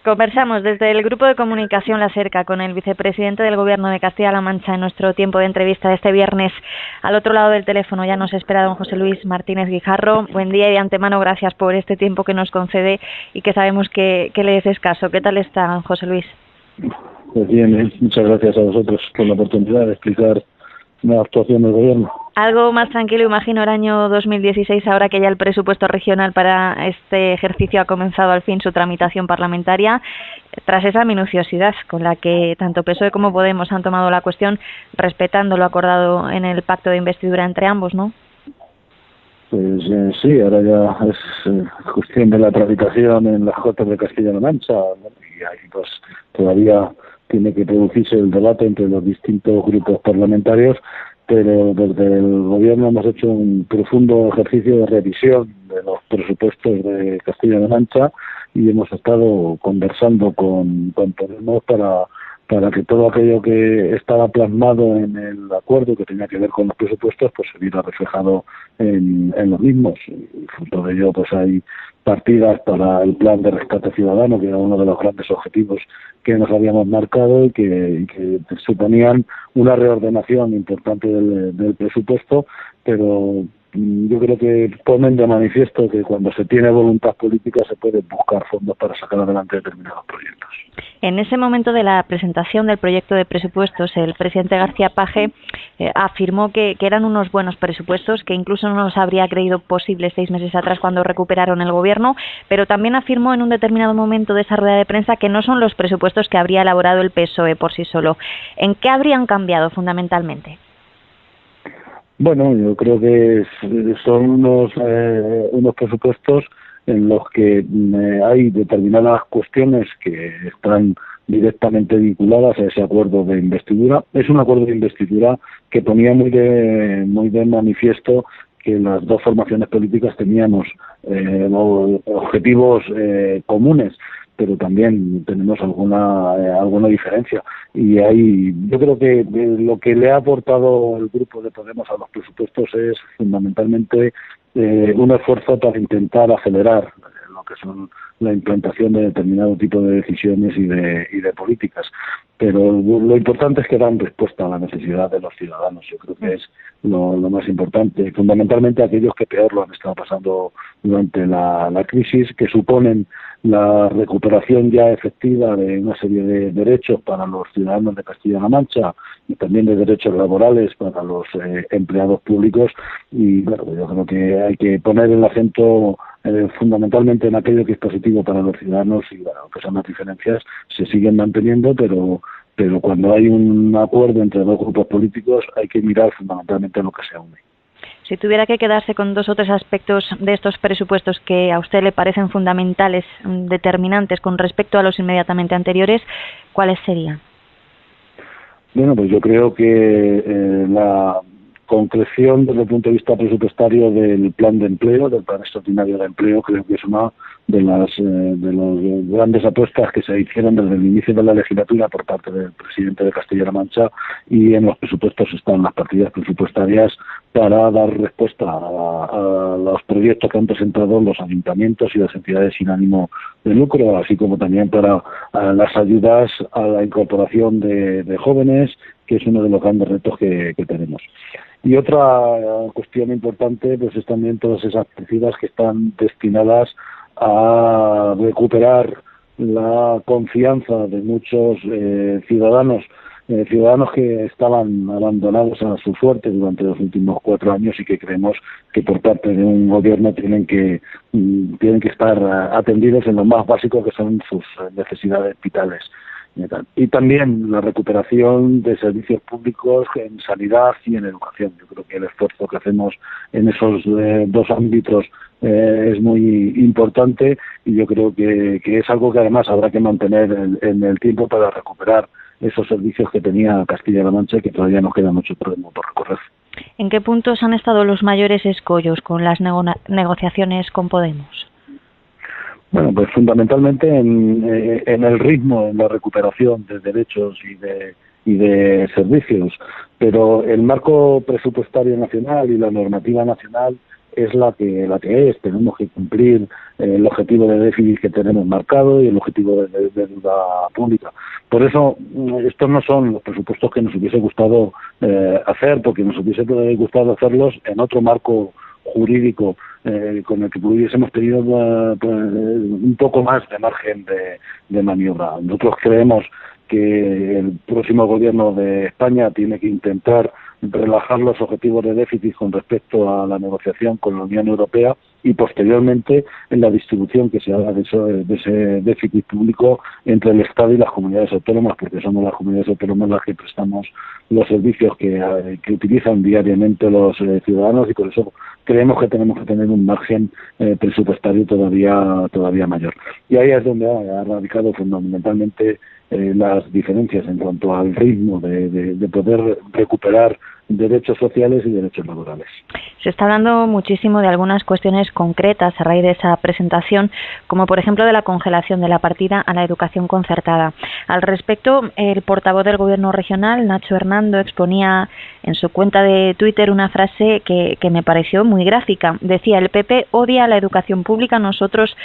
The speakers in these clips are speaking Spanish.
Conversamos desde el Grupo de Comunicación La Cerca con el vicepresidente del Gobierno de Castilla-La Mancha en nuestro tiempo de entrevista de este viernes. Al otro lado del teléfono ya nos espera don José Luis Martínez Guijarro. Buen día y de antemano gracias por este tiempo que nos concede y que sabemos que le es escaso. ¿Qué tal está, José Luis? Pues bien, muchas gracias a vosotros por la oportunidad de explicar la actuación del Gobierno. Algo más tranquilo, imagino, el año 2016, ahora que ya el presupuesto regional para este ejercicio ha comenzado al fin su tramitación parlamentaria, tras esa minuciosidad con la que tanto PSOE como Podemos han tomado la cuestión, respetando lo acordado en el pacto de investidura entre ambos, ¿no? Pues sí, ahora ya es cuestión de la tramitación en las Cortes de Castilla-La Mancha, ¿no? Y ahí pues todavía tiene que producirse el debate entre los distintos grupos parlamentarios, pero desde el Gobierno hemos hecho un profundo ejercicio de revisión de los presupuestos de Castilla-La Mancha y hemos estado conversando con Podemos para que todo aquello que estaba plasmado en el acuerdo que tenía que ver con los presupuestos pues se viera reflejado en los mismos. Y fruto de ello pues hay partidas para el plan de rescate ciudadano, que era uno de los grandes objetivos que nos habíamos marcado y que suponían una reordenación importante del presupuesto, pero yo creo que ponen de manifiesto que cuando se tiene voluntad política se pueden buscar fondos para sacar adelante determinados proyectos. En ese momento de la presentación del proyecto de presupuestos, el presidente García Page afirmó que eran unos buenos presupuestos, que incluso no los habría creído posible 6 meses atrás cuando recuperaron el Gobierno, pero también afirmó en un determinado momento de esa rueda de prensa que no son los presupuestos que habría elaborado el PSOE por sí solo. ¿En qué habrían cambiado fundamentalmente? Bueno, yo creo que son unos presupuestos en los que hay determinadas cuestiones que están directamente vinculadas a ese acuerdo de investidura. Es un acuerdo de investidura que ponía muy de manifiesto que las dos formaciones políticas teníamos objetivos comunes, pero también tenemos alguna diferencia. Y ahí yo creo que lo que le ha aportado el grupo de Podemos a los presupuestos es fundamentalmente un esfuerzo para intentar acelerar lo que son la implantación de determinado tipo de decisiones y de políticas. Pero lo importante es que dan respuesta a la necesidad de los ciudadanos. Yo creo que es lo más importante, fundamentalmente aquellos que peor lo han estado pasando durante la crisis, que suponen la recuperación ya efectiva de una serie de derechos para los ciudadanos de Castilla-La Mancha y también de derechos laborales para los empleados públicos. Y bueno, yo creo que hay que poner el acento fundamentalmente en aquello que es positivo para los ciudadanos y bueno, que son las diferencias se siguen manteniendo, pero cuando hay un acuerdo entre dos grupos políticos hay que mirar fundamentalmente a lo que se une. Si tuviera que quedarse con 2 o 3 aspectos de estos presupuestos que a usted le parecen fundamentales, determinantes con respecto a los inmediatamente anteriores, ¿cuáles serían? Bueno, pues yo creo que la concreción desde el punto de vista presupuestario del plan de empleo, del plan extraordinario de empleo, creo que es una de las grandes apuestas que se hicieron desde el inicio de la legislatura por parte del presidente de Castilla-La Mancha, y en los presupuestos están las partidas presupuestarias para dar respuesta a los proyectos que han presentado los ayuntamientos y las entidades sin ánimo de lucro, así como también para las ayudas a la incorporación de jóvenes, que es uno de los grandes retos que tenemos. Y otra cuestión importante pues es también todas esas partidas que están destinadas a recuperar la confianza de muchos ciudadanos que estaban abandonados a su suerte durante los últimos 4 años y que creemos que por parte de un gobierno tienen que estar atendidos en lo más básico que son sus necesidades vitales. Y también la recuperación de servicios públicos en sanidad y en educación. Yo creo que el esfuerzo que hacemos en esos 2 ámbitos es muy importante y yo creo que es algo que además habrá que mantener en el tiempo para recuperar esos servicios que tenía Castilla-La Mancha y que todavía nos queda mucho por recorrer. ¿En qué puntos han estado los mayores escollos con las negociaciones con Podemos? Bueno, pues fundamentalmente en el ritmo, en la recuperación de derechos y de servicios, pero el marco presupuestario nacional y la normativa nacional es la que es. Tenemos que cumplir el objetivo de déficit que tenemos marcado y el objetivo de deuda pública. Por eso, estos no son los presupuestos que nos hubiese gustado hacer, porque nos hubiese gustado hacerlos en otro marco jurídico con el que hubiésemos tenido un poco más de margen de maniobra. Nosotros creemos que el próximo gobierno de España tiene que intentar relajar los objetivos de déficit con respecto a la negociación con la Unión Europea y posteriormente en la distribución que se haga de ese déficit público entre el Estado y las comunidades autónomas, porque somos las comunidades autónomas las que prestamos los servicios que utilizan diariamente los ciudadanos, y por eso creemos que tenemos que tener un margen presupuestario todavía mayor. Y ahí es donde ha radicado fundamentalmente las diferencias en cuanto al ritmo de poder recuperar derechos sociales y derechos laborales. Se está hablando muchísimo de algunas cuestiones concretas a raíz de esa presentación, como por ejemplo de la congelación de la partida a la educación concertada. Al respecto, el portavoz del Gobierno regional, Nacho Hernando, exponía en su cuenta de Twitter una frase que me pareció muy gráfica. Decía: el PP odia la educación pública, nosotros,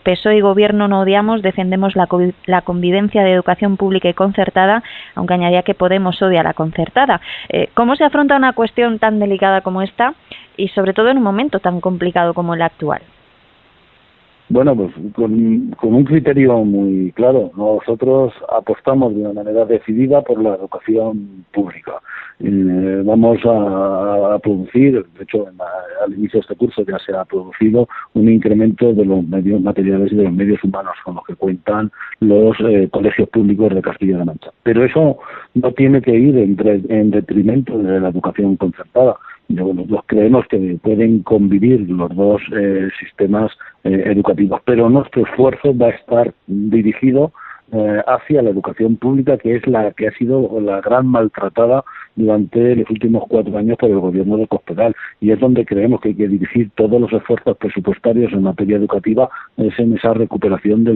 PSOE y Gobierno, no odiamos, defendemos la convivencia de educación pública y concertada, aunque añadía que Podemos odia la concertada. ¿Cómo se afronta una cuestión tan delicada como esta y sobre todo en un momento tan complicado como el actual? Bueno, pues con un criterio muy claro. Nosotros apostamos de una manera decidida por la educación pública. Vamos a producir, de hecho al inicio de este curso ya se ha producido un incremento de los medios materiales y de los medios humanos con los que cuentan los colegios públicos de Castilla-La Mancha. Pero eso no tiene que ir en detrimento de la educación concertada. Nosotros creemos que pueden convivir los dos sistemas educativos, pero nuestro esfuerzo va a estar dirigido hacia la educación pública, que es la que ha sido la gran maltratada durante los últimos 4 años por el gobierno de Cospedal, y es donde creemos que hay que dirigir todos los esfuerzos presupuestarios en materia educativa, es en esa recuperación de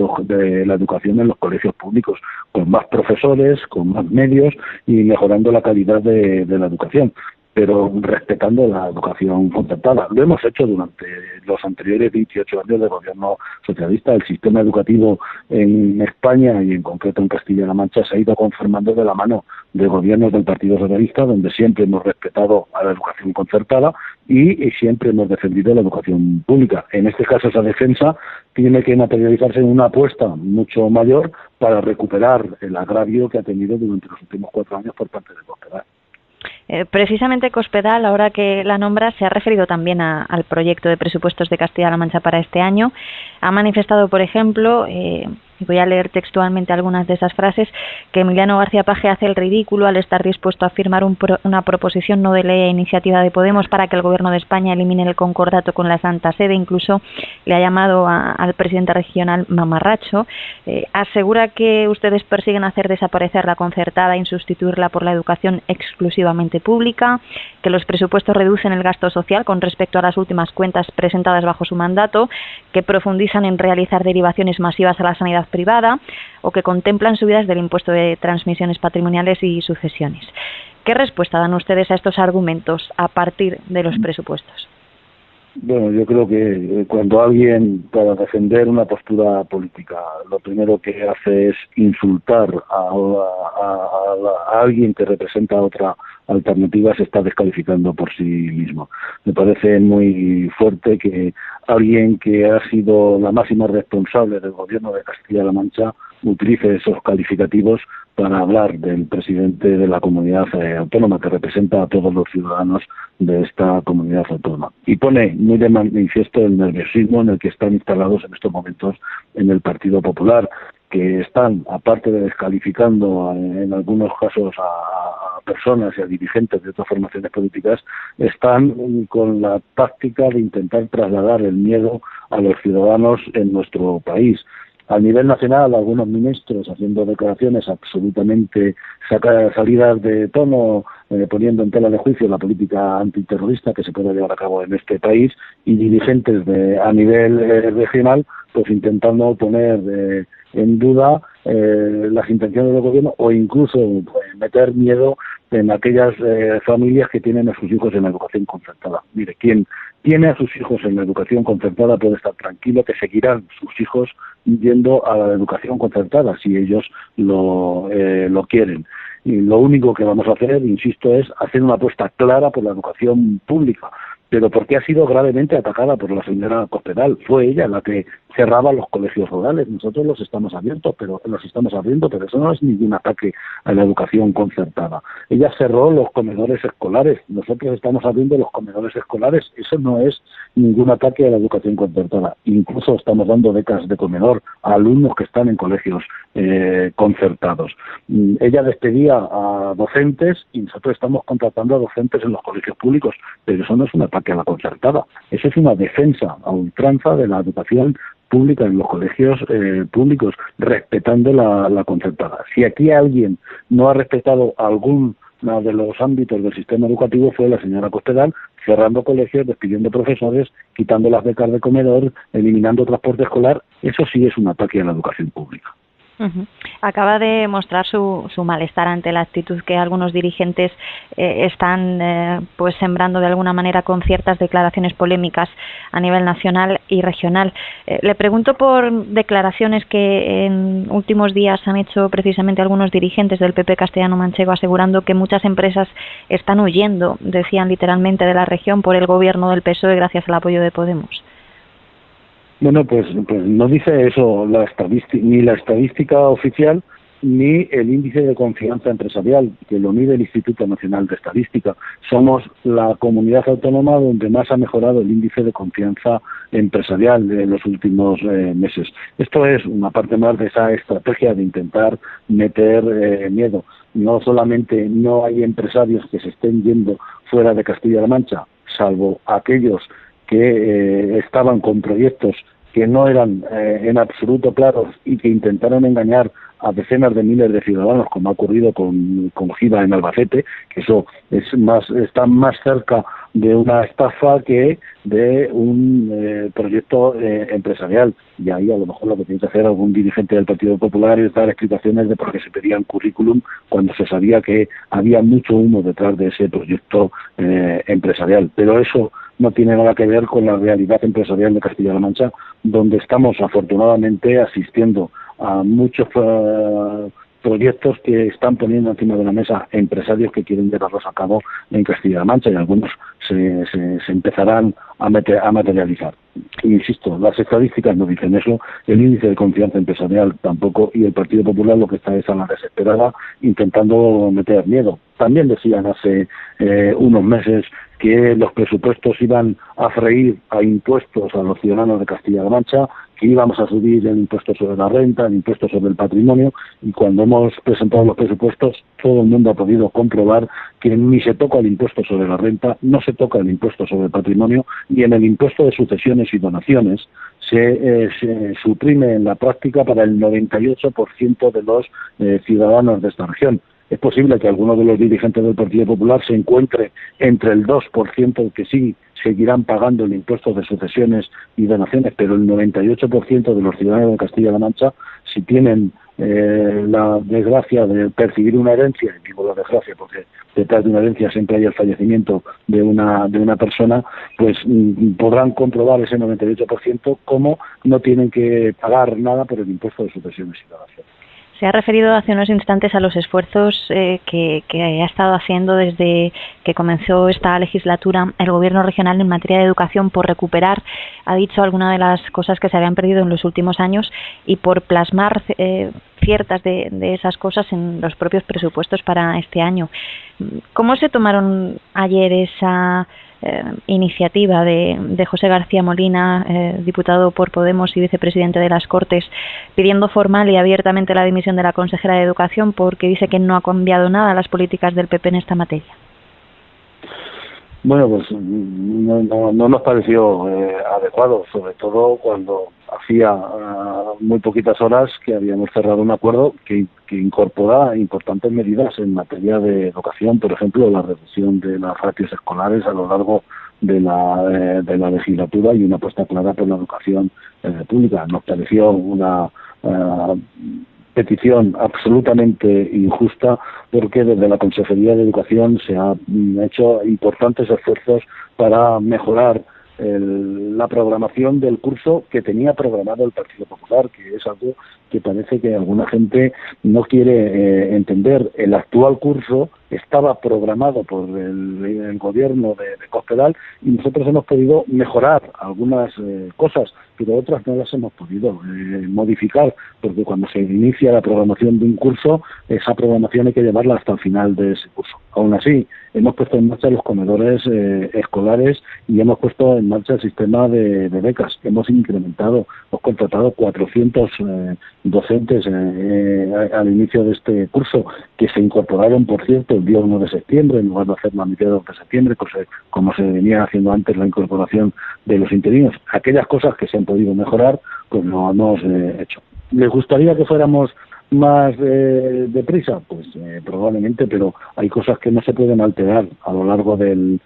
la educación en los colegios públicos, con más profesores, con más medios y mejorando la calidad de la educación, pero respetando la educación concertada. Lo hemos hecho durante los anteriores 28 años de gobierno socialista. El sistema educativo en España y en concreto en Castilla-La Mancha se ha ido conformando de la mano de gobiernos del Partido Socialista, donde siempre hemos respetado a la educación concertada y siempre hemos defendido la educación pública. En este caso, esa defensa tiene que materializarse en una apuesta mucho mayor para recuperar el agravio que ha tenido durante los últimos 4 años por parte de Cospedal. Precisamente Cospedal, ahora que la nombra, se ha referido también al proyecto de presupuestos de Castilla-La Mancha para este año. Ha manifestado, por ejemplo, voy a leer textualmente algunas de esas frases, que Emiliano García Paje hace el ridículo al estar dispuesto a firmar una proposición no de ley a iniciativa de Podemos para que el Gobierno de España elimine el concordato con la Santa Sede. Incluso le ha llamado al presidente regional mamarracho. Asegura que ustedes persiguen hacer desaparecer la concertada y sustituirla por la educación exclusivamente pública, que los presupuestos reducen el gasto social con respecto a las últimas cuentas presentadas bajo su mandato, que profundizan en realizar derivaciones masivas a la sanidad privada o que contemplan subidas del impuesto de transmisiones patrimoniales y sucesiones. ¿Qué respuesta dan ustedes a estos argumentos a partir de los presupuestos? Bueno, yo creo que cuando alguien, para defender una postura política, lo primero que hace es insultar a alguien que representa otra alternativa, se está descalificando por sí mismo. Me parece muy fuerte que alguien que ha sido la máxima responsable del gobierno de Castilla-La Mancha utilice esos calificativos para hablar del presidente de la comunidad autónoma, que representa a todos los ciudadanos de esta comunidad autónoma. Y pone muy de manifiesto el nerviosismo en el que están instalados en estos momentos en el Partido Popular, que están, aparte de descalificando en algunos casos a personas y a dirigentes de otras formaciones políticas, están con la táctica de intentar trasladar el miedo a los ciudadanos en nuestro país. A nivel nacional, algunos ministros haciendo declaraciones absolutamente salidas de tono, poniendo en tela de juicio la política antiterrorista que se puede llevar a cabo en este país, y dirigentes a nivel regional, pues intentando poner en duda las intenciones del gobierno o incluso meter miedo en aquellas familias que tienen a sus hijos en la educación concertada. Mire, quien tiene a sus hijos en la educación concertada puede estar tranquilo que seguirán sus hijos yendo a la educación concertada si ellos lo quieren. Y lo único que vamos a hacer, insisto, es hacer una apuesta clara por la educación pública, pero porque ha sido gravemente atacada por la señora Cospedal. Fue ella la que cerraba los colegios rurales. Nosotros los estamos abriendo, pero eso no es ningún ataque a la educación concertada. Ella cerró los comedores escolares. Nosotros estamos abriendo los comedores escolares. Eso no es ningún ataque a la educación concertada. Incluso estamos dando becas de comedor a alumnos que están en colegios concertados. Ella despedía a docentes y nosotros estamos contratando a docentes en los colegios públicos, pero eso no es un ataque a la concertada. Eso es una defensa a ultranza de la educación pública en los colegios públicos, respetando la concertada. Si aquí alguien no ha respetado alguno de los ámbitos del sistema educativo fue la señora Cospedal, cerrando colegios, despidiendo profesores, quitando las becas de comedor, eliminando transporte escolar. Eso sí es un ataque a la educación pública. Acaba de mostrar su malestar ante la actitud que algunos dirigentes están pues sembrando de alguna manera con ciertas declaraciones polémicas a nivel nacional y regional. Le pregunto por declaraciones que en últimos días han hecho precisamente algunos dirigentes del PP castellano-manchego, asegurando que muchas empresas están huyendo, decían literalmente, de la región por el gobierno del PSOE gracias al apoyo de Podemos. Bueno, pues no dice eso ni la estadística oficial ni el índice de confianza empresarial, que lo mide el Instituto Nacional de Estadística. Somos la comunidad autónoma donde más ha mejorado el índice de confianza empresarial en los últimos meses. Esto es una parte más de esa estrategia de intentar meter miedo. No solamente no hay empresarios que se estén yendo fuera de Castilla-La Mancha, salvo aquellos que estaban con proyectos que no eran en absoluto claros y que intentaron engañar a decenas de miles de ciudadanos, como ha ocurrido con Giva en Albacete, que eso está más cerca de una estafa que de un proyecto empresarial. Y ahí a lo mejor lo que tiene que hacer algún dirigente del Partido Popular es dar explicaciones de por qué se pedían currículum cuando se sabía que había mucho humo detrás de ese proyecto empresarial. Pero eso no tiene nada que ver con la realidad empresarial de Castilla-La Mancha, donde estamos afortunadamente asistiendo a muchos proyectos que están poniendo encima de la mesa empresarios que quieren llevarlos a cabo en Castilla-La Mancha, y algunos se empezarán a materializar. Insisto, las estadísticas no dicen eso, el índice de confianza empresarial tampoco, y el Partido Popular lo que está es a la desesperada intentando meter miedo. También decían hace unos meses que los presupuestos iban a freír a impuestos a los ciudadanos de Castilla-La Mancha, que íbamos a subir el impuesto sobre la renta, el impuesto sobre el patrimonio, y cuando hemos presentado los presupuestos todo el mundo ha podido comprobar que ni se toca el impuesto sobre la renta, no se toca el impuesto sobre el patrimonio, y en el impuesto de sucesiones y donaciones se suprime en la práctica para el 98% de los ciudadanos de esta región. Es posible que algunos de los dirigentes del Partido Popular se encuentre entre el 2% que sí seguirán pagando el impuesto de sucesiones y donaciones, pero el 98% de los ciudadanos de Castilla-La Mancha, si tienen la desgracia de percibir una herencia, y digo la desgracia porque detrás de una herencia siempre hay el fallecimiento de una persona, pues podrán comprobar ese 98% cómo no tienen que pagar nada por el impuesto de sucesiones y donaciones. Se ha referido hace unos instantes a los esfuerzos que ha estado haciendo desde que comenzó esta legislatura el Gobierno regional en materia de educación por recuperar, ha dicho, algunas de las cosas que se habían perdido en los últimos años y por plasmar ciertas de esas cosas en los propios presupuestos para este año. ¿Cómo se tomaron ayer esa iniciativa de José García Molina, diputado por Podemos y vicepresidente de las Cortes, pidiendo formal y abiertamente la dimisión de la consejera de Educación porque dice que no ha cambiado nada las políticas del PP en esta materia? Bueno, pues no nos pareció adecuado, sobre todo cuando hacía muy poquitas horas que habíamos cerrado un acuerdo que incorpora importantes medidas en materia de educación, por ejemplo, la reducción de las ratios escolares a lo largo de la legislatura y una apuesta clara por la educación pública. Nos pareció una petición absolutamente injusta, porque desde la Consejería de Educación se han hecho importantes esfuerzos para mejorar la programación del curso que tenía programado el Partido Popular, que es algo que parece que alguna gente no quiere entender. El actual curso estaba programado por el gobierno de Cospedal y nosotros hemos podido mejorar algunas cosas, pero otras no las hemos podido modificar, porque cuando se inicia la programación de un curso, esa programación hay que llevarla hasta el final de ese curso. Aún así, hemos puesto en marcha los comedores escolares y hemos puesto en marcha el sistema de becas. Hemos incrementado, hemos contratado 400 docentes al inicio de este curso, que se incorporaron, por cierto, el día 1 de septiembre, en lugar de hacerlo a mediados de septiembre, como se venía haciendo antes la incorporación de los interinos. Aquellas cosas que se han podido mejorar, pues lo hemos hecho. ¿Les gustaría que fuéramos más deprisa? Pues probablemente, pero hay cosas que no se pueden alterar a lo largo del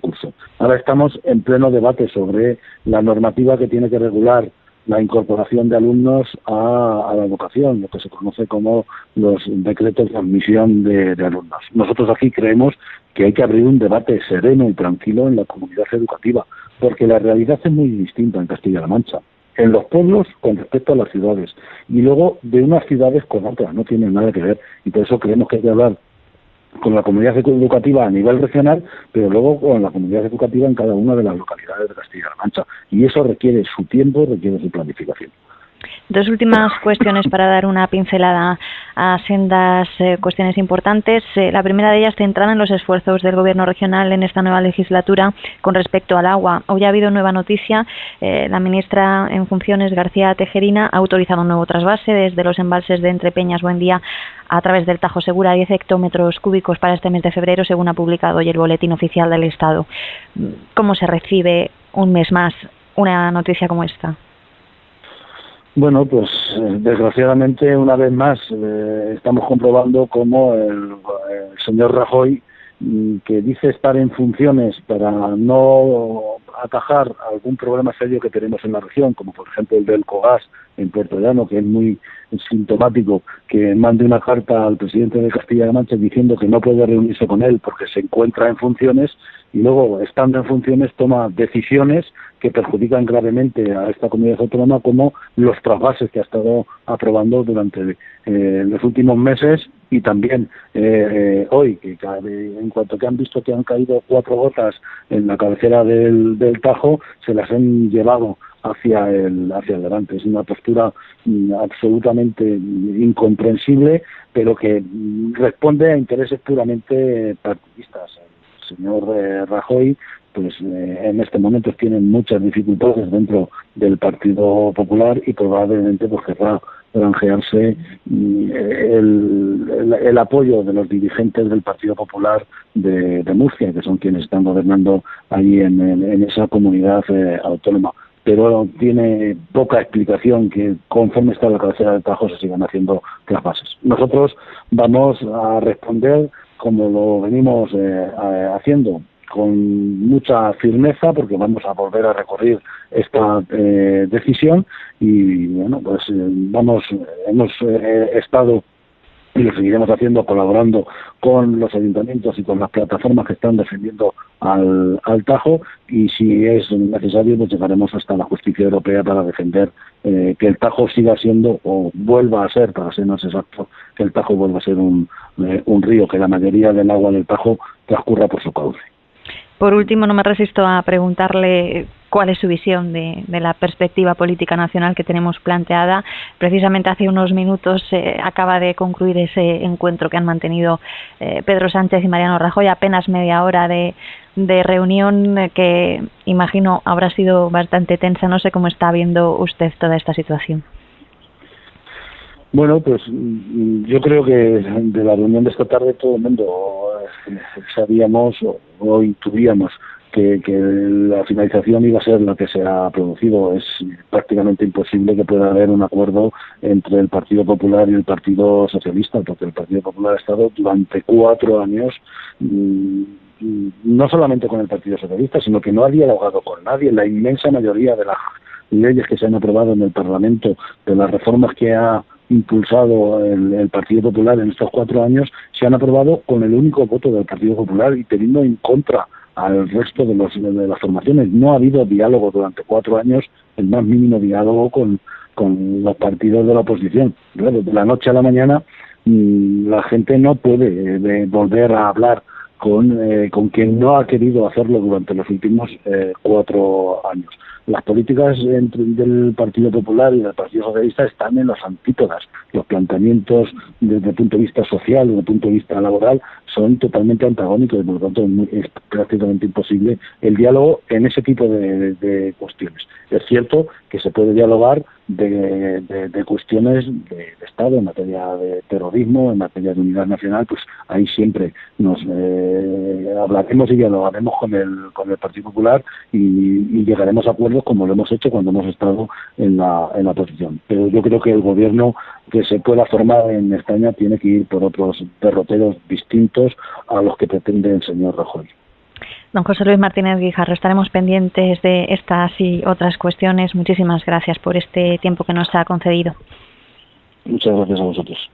curso. Ahora estamos en pleno debate sobre la normativa que tiene que regular la incorporación de alumnos a la educación, lo que se conoce como los decretos de admisión de alumnos. Nosotros aquí creemos que hay que abrir un debate sereno y tranquilo en la comunidad educativa, porque la realidad es muy distinta en Castilla-La Mancha, en los pueblos con respecto a las ciudades, y luego de unas ciudades con otras, no tienen nada que ver, y por eso creemos que hay que hablar con la comunidad educativa a nivel regional, pero luego con la comunidad educativa en cada una de las localidades de Castilla-La Mancha. Y eso requiere su tiempo, requiere su planificación. Dos últimas cuestiones para dar una pincelada a sendas cuestiones importantes. La primera de ellas centrada en los esfuerzos del Gobierno regional en esta nueva legislatura con respecto al agua. Hoy ha habido nueva noticia. La ministra en funciones, García Tejerina, ha autorizado un nuevo trasvase desde los embalses de Entrepeñas, Buendía, a través del Tajo Segura, 10 hectómetros cúbicos para este mes de febrero, según ha publicado hoy el Boletín Oficial del Estado. ¿Cómo se recibe un mes más una noticia como esta? Bueno, pues desgraciadamente una vez más estamos comprobando cómo el señor Rajoy, que dice estar en funciones para no atajar algún problema serio que tenemos en la región, como por ejemplo el del Cogas en Puerto Llano, que es muy sintomático, que mande una carta al presidente de Castilla-La Mancha diciendo que no puede reunirse con él porque se encuentra en funciones, y luego, estando en funciones, toma decisiones que perjudican gravemente a esta comunidad autónoma, como los trasvases que ha estado aprobando durante los últimos meses, y también hoy, que en cuanto que han visto que han caído 4 gotas en la cabecera del Tajo, se las han llevado hacia el delante. Es una postura absolutamente incomprensible, pero que responde a intereses puramente partidistas. El señor Rajoy, pues en este momento tienen muchas dificultades dentro del Partido Popular y probablemente pues querrá granjearse el apoyo de los dirigentes del Partido Popular de Murcia, que son quienes están gobernando allí en esa comunidad autónoma. Pero tiene poca explicación que conforme está la cabecera del Tajo se sigan haciendo trasvases. Nosotros vamos a responder como lo venimos haciendo, con mucha firmeza, porque vamos a volver a recurrir esta decisión, y bueno, pues hemos estado y lo seguiremos haciendo, colaborando con los ayuntamientos y con las plataformas que están defendiendo al Tajo, y si es necesario pues llegaremos hasta la justicia europea para defender que el Tajo siga siendo, o vuelva a ser, para ser más exacto, que el Tajo vuelva a ser un río, que la mayoría del agua del Tajo transcurra por su cauce. Por último, no me resisto a preguntarle cuál es su visión de la perspectiva política nacional que tenemos planteada. Precisamente hace unos minutos acaba de concluir ese encuentro que han mantenido Pedro Sánchez y Mariano Rajoy, apenas media hora de reunión que imagino habrá sido bastante tensa. No sé cómo está viendo usted toda esta situación. Bueno, pues yo creo que de la reunión de esta tarde todo el mundo sabíamos o intuíamos que la finalización iba a ser la que se ha producido. Es prácticamente imposible que pueda haber un acuerdo entre el Partido Popular y el Partido Socialista, porque el Partido Popular ha estado durante 4 años no solamente con el Partido Socialista, sino que no ha dialogado con nadie. La inmensa mayoría de leyes que se han aprobado en el Parlamento, de las reformas que ha impulsado el Partido Popular en estos 4 años, se han aprobado con el único voto del Partido Popular y teniendo en contra al resto de las formaciones. No ha habido diálogo durante 4 años, el más mínimo diálogo con los partidos de la oposición. Claro, de la noche a la mañana la gente no puede volver a hablar con quien no ha querido hacerlo durante los últimos 4 años. Las políticas del Partido Popular y del Partido Socialista están en las antípodas. Los planteamientos desde el punto de vista social, desde el punto de vista laboral, son totalmente antagónicos y por lo tanto es prácticamente imposible el diálogo en ese tipo de cuestiones. Es cierto que se puede dialogar de cuestiones de Estado en materia de terrorismo, en materia de unidad nacional, pues ahí siempre nos hablaremos y dialogaremos con el Partido Popular y llegaremos a acuerdos como lo hemos hecho cuando hemos estado en la oposición. Pero yo creo que el gobierno que se pueda formar en España tiene que ir por otros derroteros distintos a los que pretende el señor Rajoy. Don José Luis Martínez Guijarro, estaremos pendientes de estas y otras cuestiones. Muchísimas gracias por este tiempo que nos ha concedido. Muchas gracias a vosotros.